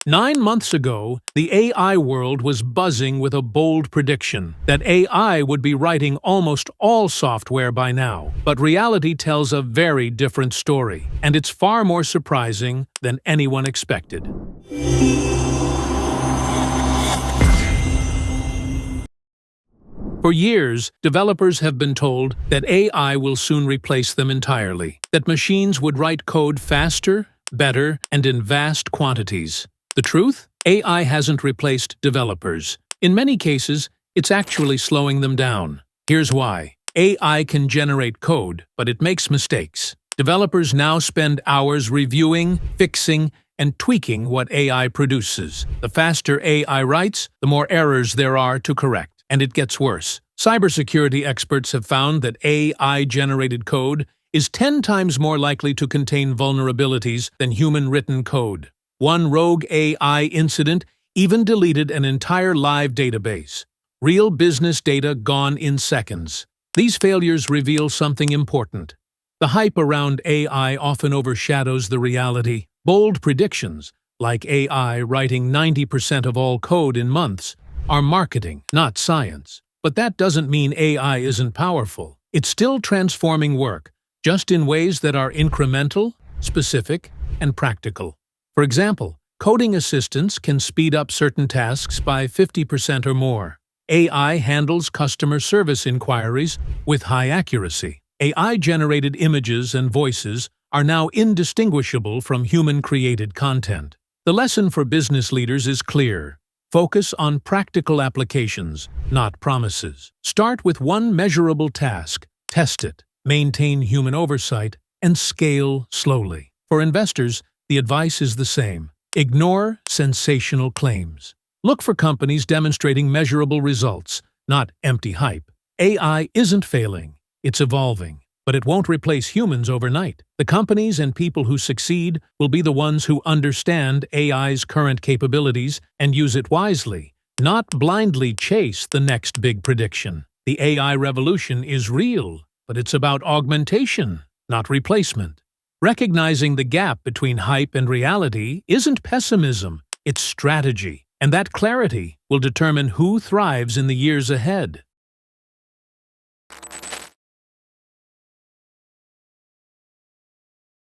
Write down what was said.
9 months ago, the AI world was buzzing with a bold prediction that AI would be writing almost all software by now. But reality tells a very different story, and it's far more surprising than anyone expected. For years, developers have been told that AI will soon replace them entirely, that machines would write code faster, better, and in vast quantities. The truth? AI hasn't replaced developers. In many cases, it's actually slowing them down. Here's why. AI can generate code, but it makes mistakes. Developers now spend hours reviewing, fixing, and tweaking what AI produces. The faster AI writes, the more errors there are to correct. And it gets worse. Cybersecurity experts have found that AI-generated code is 10 times more likely to contain vulnerabilities than human-written code. One rogue AI incident even deleted an entire live database. Real business data gone in seconds. These failures reveal something important. The hype around AI often overshadows the reality. Bold predictions, like AI writing 90% of all code in months, are marketing, not science. But that doesn't mean AI isn't powerful. It's still transforming work, just in ways that are incremental, specific, and practical. For example, coding assistants can speed up certain tasks by 50% or more. AI handles customer service inquiries with high accuracy. AI-generated images and voices are now indistinguishable from human-created content. The lesson for business leaders is clear. Focus on practical applications, not promises. Start with one measurable task, test it, maintain human oversight, and scale slowly. For investors, the advice is the same. Ignore sensational claims. Look for companies demonstrating measurable results, not empty hype. AI isn't failing, it's evolving, but it won't replace humans overnight. The companies and people who succeed will be the ones who understand AI's current capabilities and use it wisely, not blindly chase the next big prediction. The AI revolution is real, but it's about augmentation, not replacement. Recognizing the gap between hype and reality isn't pessimism, it's strategy, and that clarity will determine who thrives in the years ahead.